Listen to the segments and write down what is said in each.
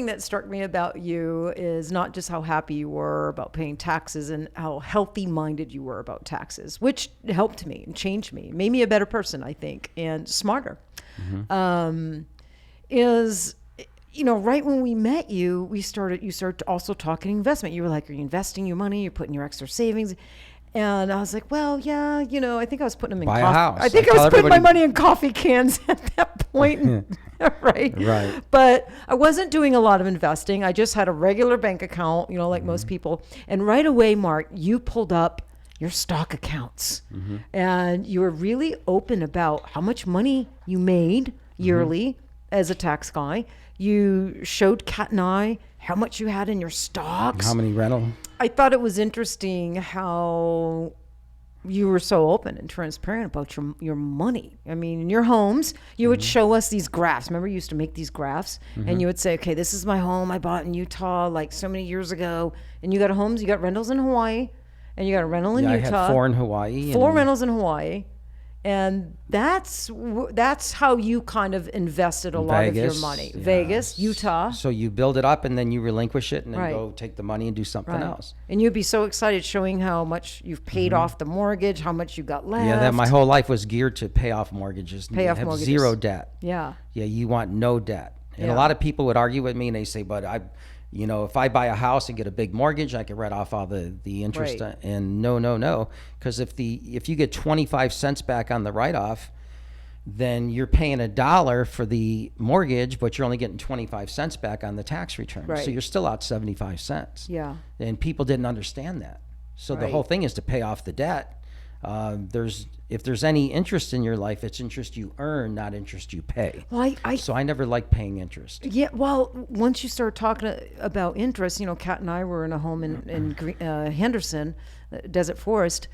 that struck me about you is not just how happy you were about paying taxes and how healthy minded you were about taxes, which helped me and changed me, made me a better person, I think, and smarter. Is, you know, right when we met you, you started also talking investment. You were like, are you investing your money? You're putting your extra savings. And I was like, well, yeah, you know, I think I was putting them in Buy a coffee. house. I think I was putting my money in coffee cans at that point. Right. But I wasn't doing a lot of investing. I just had a regular bank account, you know, like most people. And right away, Mark, you pulled up your stock accounts. And you were really open about how much money you made yearly as a tax guy. You showed Kat and I how much you had in your stocks. How many rental? I thought it was interesting how you were so open and transparent about your money. I mean, in your homes, you would show us these graphs. Remember, you used to make these graphs, and you would say, okay, this is my home I bought in Utah like so many years ago. And you got homes, you got rentals in Hawaii, and you got a rental in Utah. I had 4 in Hawaii. 4 rentals in Hawaii. And that's how you kind of invested a lot of your money. Yeah. Vegas, Utah. So you build it up and then you relinquish it and then go take the money and do something else. And you'd be so excited showing how much you've paid off the mortgage, how much you got left. Yeah, my whole life was geared to pay off mortgages. Have zero debt. Yeah. Yeah, you want no debt. And a lot of people would argue with me and they say, but you know, if I buy a house and get a big mortgage, I can write off all the interest. Right. And no. Because if you get 25 cents back on the write-off, then you're paying $1 for the mortgage, but you're only getting 25 cents back on the tax return. Right. So you're still out 75 cents. Yeah. And people didn't understand that. So the whole thing is to pay off the debt. If there's any interest in your life, it's interest you earn, not interest you pay. Well, so I never liked paying interest. Yeah, well, once you start talking about interest, you know, Kat and I were in a home in Henderson, Desert Forest,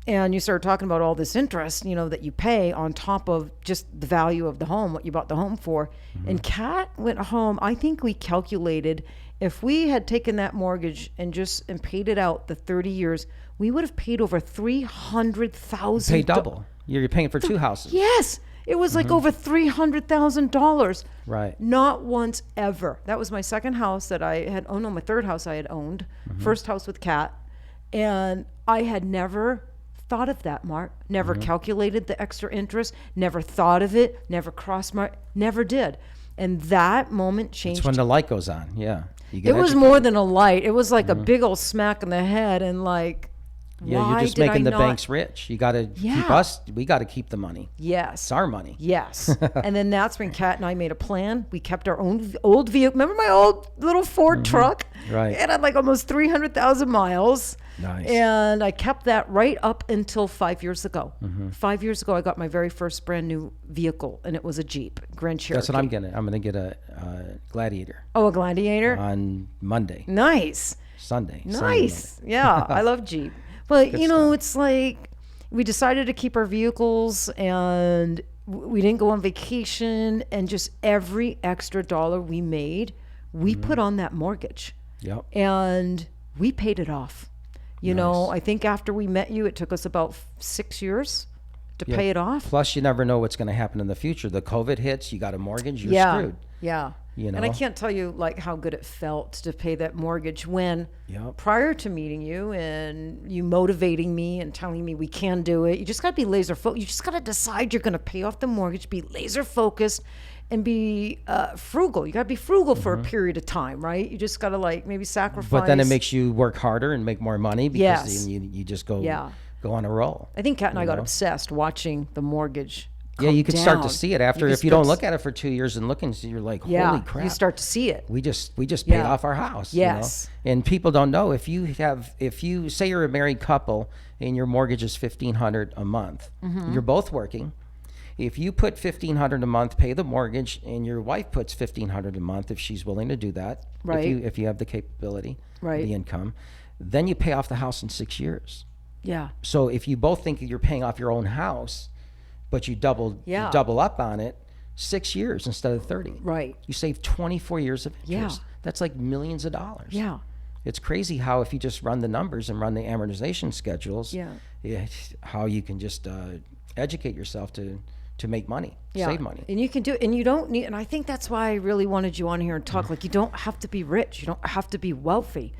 and you started talking about all this interest, you know, that you pay on top of just the value of the home, what you bought the home for. And Kat went home, I think we calculated if we had taken that mortgage and paid it out the 30 years, we would have paid over $300,000. Pay double. You're paying for 2 houses. Yes. It was like over $300,000. Right. Not once ever. That was my second house that I had. Oh no, my third house I had owned. First house with Kat. And I had never thought of that, Mark. Never calculated the extra interest. Never thought of it. Never crossed never did. And that moment changed. It's when the light goes on. Yeah. It was more than a light. It was like a big old smack in the head and like, yeah, you're just making the banks rich. You got to keep us. We got to keep the money. Yes. It's our money. Yes. And then that's when Kat and I made a plan. We kept our own old vehicle. Remember my old little Ford truck? Right. It had like almost 300,000 miles. Nice. And I kept that right up until 5 years ago. 5 years ago, I got my very first brand new vehicle, and it was a Jeep, Grand Cherokee. That's what I'm getting. I'm going to get a Gladiator. Oh, a Gladiator? On Monday. Nice. Sunday. Nice. Yeah, I love Jeep. But, you know, it's like we decided to keep our vehicles and we didn't go on vacation, and just every extra dollar we made, we put on that mortgage. Yep. And we paid it off. You know, I think after we met you, it took us about 6 years to pay it off. Plus, you never know what's going to happen in the future. The COVID hits, you got a mortgage, you're screwed. Yeah. You know? And I can't tell you like how good it felt to pay that mortgage when prior to meeting you and you motivating me and telling me we can do it, you just got to be laser focused. You just got to decide you're going to pay off the mortgage, be laser focused, and be frugal. You got to be frugal for a period of time, right? You just got to like maybe sacrifice. But then it makes you work harder and make more money because you just go on a roll. I think Kat and I got obsessed watching the mortgage. Yeah, you could start to see it after. If you don't look at it for 2 years and looking, you're like, holy crap! You start to see it. We just paid off our house. Yes, you know? And people don't know if you say you're a married couple and your mortgage is $1,500 a month, you're both working. If you put $1,500 a month, pay the mortgage, and your wife puts $1,500 a month, if she's willing to do that, right? If you have the capability, right, the income, then you pay off the house in 6 years. Yeah. So if you both think you're paying off your own house, but you double up on it, 6 years instead of 30. Right. You save 24 years of interest. Yeah. That's like millions of dollars. Yeah. It's crazy how if you just run the numbers and run the amortization schedules, how you can just educate yourself to to make money, Yeah. save money. And you can do it. And you don't need, and I think that's why I really wanted you on here and talk. Like, you don't have to be rich. You don't have to be wealthy.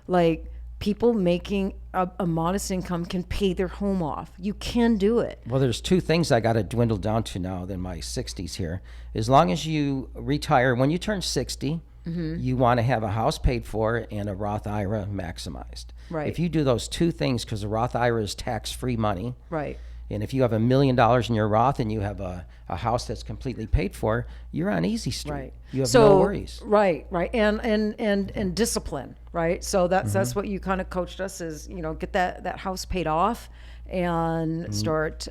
Like, people making a modest income can pay their home off. You can do it. Well, there's two things I got to dwindle down to now in my 60s here. As long as you retire, when you turn 60, you want to have a house paid for and a Roth IRA maximized. Right. If you do those two things, because the Roth IRA is tax-free money, Right. and if you have $1 million in your Roth and you have a house that's completely paid for, you're on easy street. Right. You have So, no worries. Right. And discipline, right? So that's what you kind of coached us is, get that house paid off and start,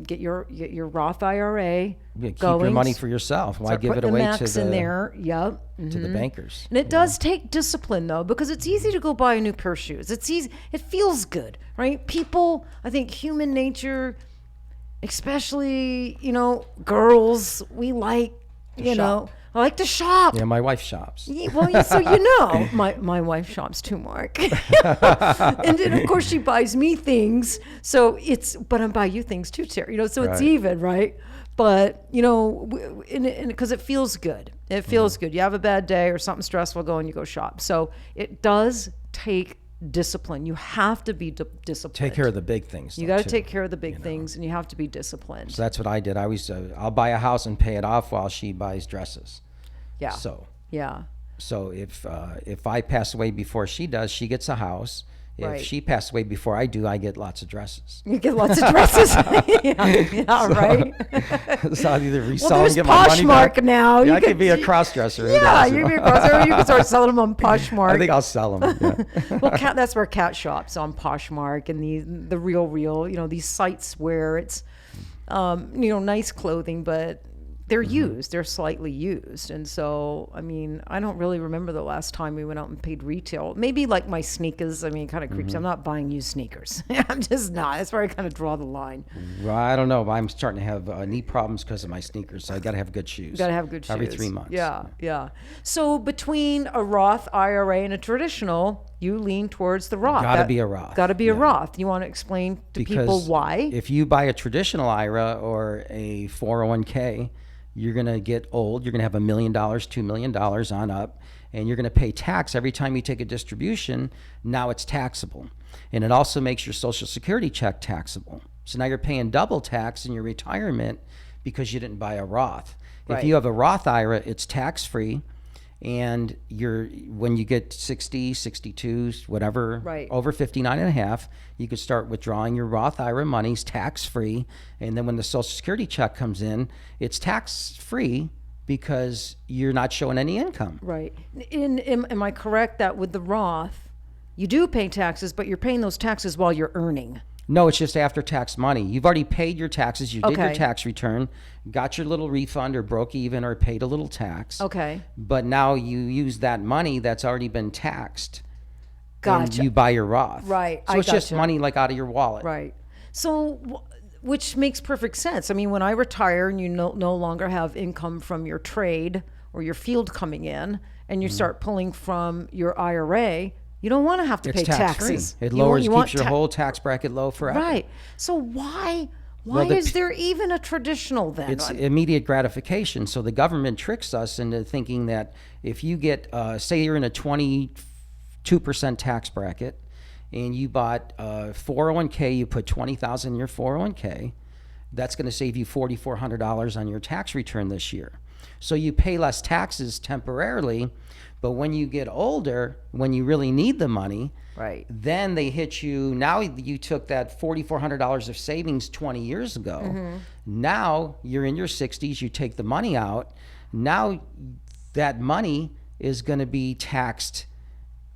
get your Roth IRA Yeah, keep going. your money for yourself. Why Start give it putting away the max to in the there. Yep. to the bankers? And it does take discipline, though, because it's easy to go buy a new pair of shoes. It's easy. It feels good, right? People, I think human nature, especially, girls, we like, I like to shop. Yeah, my wife shops. Yeah, well, so my wife shops too, Mark. And then of course she buys me things. So but I buy you things too, Terry. So it's Right. even, right? But because it feels good. It feels good. You have a bad day or something stressful, go and you go shop. So it does take discipline. You have to be disciplined. Take care of the big things. You got to take care of the big things, and you have to be disciplined. So that's what I did. I always I'll buy a house and pay it off while she buys dresses. Yeah. So if I pass away before she does, she gets a house. If Right. she passed away before I do, I get lots of dresses. You get lots of dresses. Right. So I'll either resell Well, and there's get my money Poshmark back. now. Yeah, I could be a cross dresser. Yeah, you can be a cross. You can start selling them on Poshmark. I think I'll sell them. Yeah. Well, that's where Cat shops on Poshmark and the Real, these sites where it's, nice clothing, but they're used. They're slightly used. And so, I don't really remember the last time we went out and paid retail. Maybe like my sneakers. It kind of creeps. I'm not buying used sneakers. I'm just not. That's where I kind of draw the line. Well, I don't know, but I'm starting to have knee problems because of my sneakers. So I got to have good shoes. You got to have good shoes. Every 3 months. Yeah. So between a Roth IRA and a traditional, you lean towards the Roth. Got to be a Roth. Got to be a Roth. You want to explain to people why? If you buy a traditional IRA or a 401k, you're going to get old. You're going to have $1 million, $2 million on up, and you're going to pay tax every time you take a distribution. Now it's taxable. And it also makes your Social Security check taxable. So now you're paying double tax in your retirement because you didn't buy a Roth. Right. If you have a Roth IRA, it's tax-free. And when you get 60, 62, whatever, Right. over 59 and a half, you could start withdrawing your Roth IRA monies tax-free. And then when the Social Security check comes in, it's tax-free because you're not showing any income. Right. Am I correct that with the Roth, you do pay taxes, but you're paying those taxes while you're earning? No, it's just after-tax money. You've already paid your taxes. You did your Okay. tax return, got your little refund or broke even or paid a little tax. Okay. But now you use that money that's already been taxed. Gotcha. And you buy your Roth. Right, So I it's just gotcha. money like out of your wallet. Right. So, which makes perfect sense. When I retire and you no longer have income from your trade or your field coming in, and you start pulling from your IRA, you don't want to have to It's pay tax-free. taxes. It You want- lowers, you want keeps your ta- whole tax bracket low forever. Right. So why Well, the is there even a traditional then? It's immediate gratification. So the government tricks us into thinking that if you get, say you're in a 22% tax bracket and you bought 401k, you put $20,000 in your 401k, that's going to save you $4,400 on your tax return this year. So you pay less taxes temporarily, but when you get older, when you really need the money, Right. then they hit you. Now you took that $4,400 of savings 20 years ago. Now you're in your 60s, you take the money out. Now that money is going to be taxed,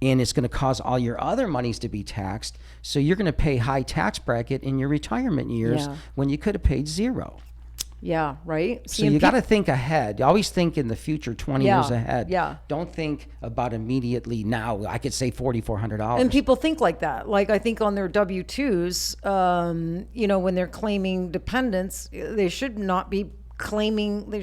and it's going to cause all your other monies to be taxed. So you're going to pay high tax bracket in your retirement years Yeah. when you could have paid zero. Yeah. Right. So you got to think ahead. Always think in the future, 20 years ahead. Yeah. Don't think about immediately now. I could save $4,400. And people think like that. Like, I think on their W-2s, when they're claiming dependents, they should not be claiming.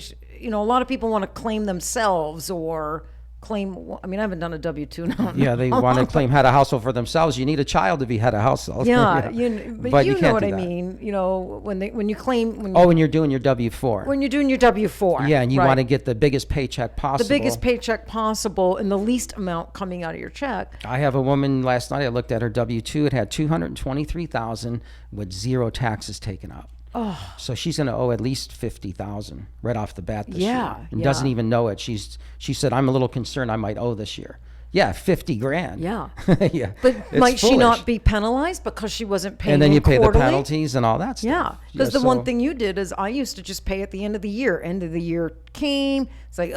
A lot of people want to claim themselves or claim. I mean, I haven't done a W-2 now. Yeah, they want to claim head of household for themselves. You need a child to be head of household. Yeah, but you know can't what do I that. mean. You know, when you claim When you're doing your W-4. when you're doing your W-4. Yeah, and you right. want to get the biggest paycheck possible. the biggest paycheck possible and the least amount coming out of your check. I have a woman last night. I looked at her W-2. It had $223,000 with 0 taxes taken out. Oh, So she's going to owe at least $50,000 right off the bat this Yeah, year, and yeah. doesn't even know it. She said, "I'm a little concerned I might owe this year." Yeah, 50 grand. yeah. Yeah, But It's might she foolish. not be penalized because she wasn't paying? And then you pay the quarterly? penalties and all that stuff. Yeah, because the so- one thing you did is I used to just pay at the end of the year. End of the year came. It's like,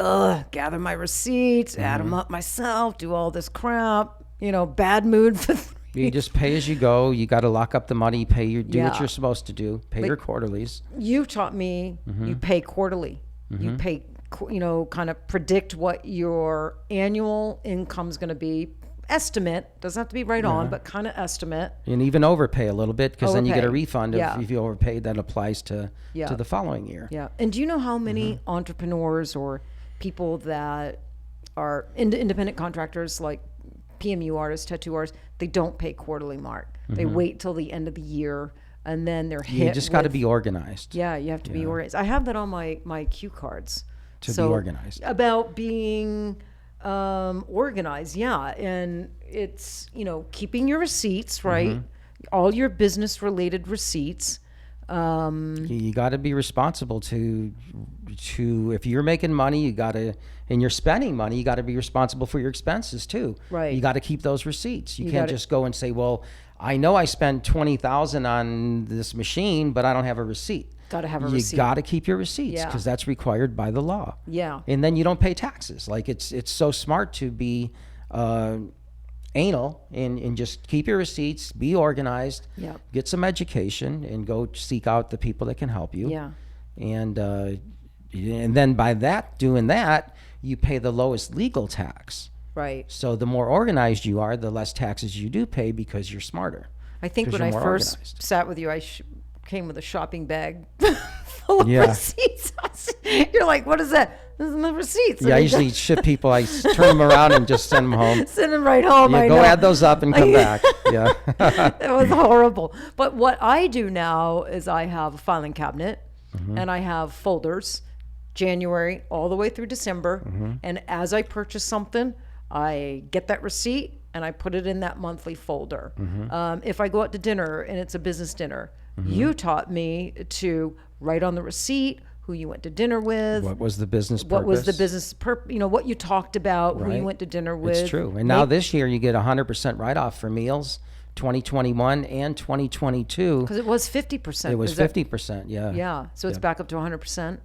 gather my receipts, add Mm-hmm. them up myself, do all this crap. You know, bad mood for. You just pay as you go. You got to lock up the money, do what Yeah. you're supposed to do, pay your quarterlies. You taught me Mm-hmm. you pay quarterly. You pay, kind of predict what your annual income's going to be. Estimate, doesn't have to be right on, but kind of estimate. And even overpay a little bit, because then you get a Overpay. refund Yeah. if you overpaid. That applies to Yeah. the following year. Yeah. And do you know how many Mm-hmm. entrepreneurs or people that are independent contractors like PMU artists, tattoo artists, they don't pay quarterly, Mark. They wait till the end of the year and then they're hit. You just got to with- be organized. Yeah, you have to be organized. I have that on my cue cards. To be organized. About being organized, yeah. And it's, keeping your receipts, right? Mm-hmm. All your business related receipts. You got to be responsible to if you're making money, you got to, and you're spending money, you got to be responsible for your expenses too. Right. You got to keep those receipts. You can't gotta- just go and say, well, I know I spent $20,000 on this machine, but I don't have a receipt. Got to have a You receipt. got to keep your receipts, Yeah. because that's required by the law. Yeah. And then you don't pay taxes. Like it's so smart to be anal and just keep your receipts, be organized, Yeah. get some education, and go seek out the people that can help you. Yeah. And then by doing that, you pay the lowest legal tax. Right. So the more organized you are, the less taxes you do pay, because you're smarter. I think 'Cause when I you're more first organized. sat with you, I came with a shopping bag full of Yeah. receipts. You're like, what is that? This is my receipts. Yeah, I usually ship people. I turn them around and just send them home. send them right home. Yeah, I go know. add those up and come back. Yeah. It was horrible. But what I do now is I have a filing cabinet and I have folders, January all the way through December. And as I purchase something, I get that receipt and I put it in that monthly folder. If I go out to dinner and it's a business dinner, you taught me to write on the receipt who you went to dinner with. What was the business purpose? What was the business what you talked about, who you Right. went to dinner with. It's true. And now this year you get 100% write-off for meals, 2021 and 2022. Because it was 50%. It was Is that- 50%, yeah. Yeah, so it's back up to 100%.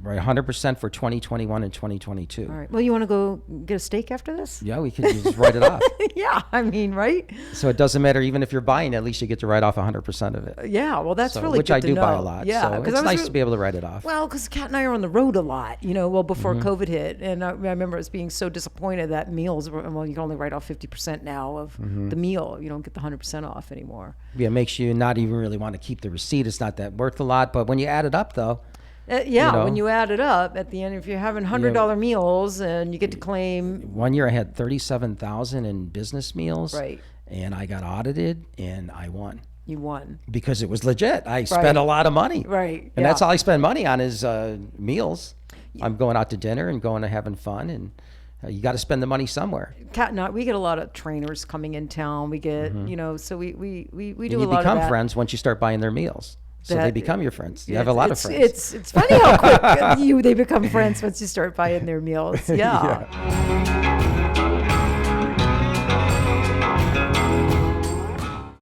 Right, 100% for 2021 and 2022. All right. Well, you want to go get a steak after this? Yeah, we could just write it off. Yeah, I mean, right? So it doesn't matter, even if you're buying, at least you get to write off 100% of it. Yeah, well, that's So, really which good I to do know. buy a lot. Yeah, so 'cause it's I was nice to be able to write it off. Well, because Kat and I are on the road a lot, before Mm-hmm. COVID hit. And I remember us being so disappointed that meals, you can only write off 50% now of Mm-hmm. the meal. You don't get the 100% off anymore. Yeah, it makes you not even really want to keep the receipt. It's not that worth a lot. But when you add it up, though, When you add it up at the end, if you're having $100 meals and you get to claim, one year I had $37,000 in business meals. Right. And I got audited and I won. you won. Because it was legit. I spent a lot of money. Right, And that's all I spend money on is meals. I'm going out to dinner and going to having fun, and you got to spend the money somewhere. Kat and I, we get a lot of trainers coming in town. We get, so we do And a you lot of become that. friends once you start buying their meals. So they That- become your friends. You have a lot of friends. It's funny how quick they become friends once you start buying their meals. Yeah.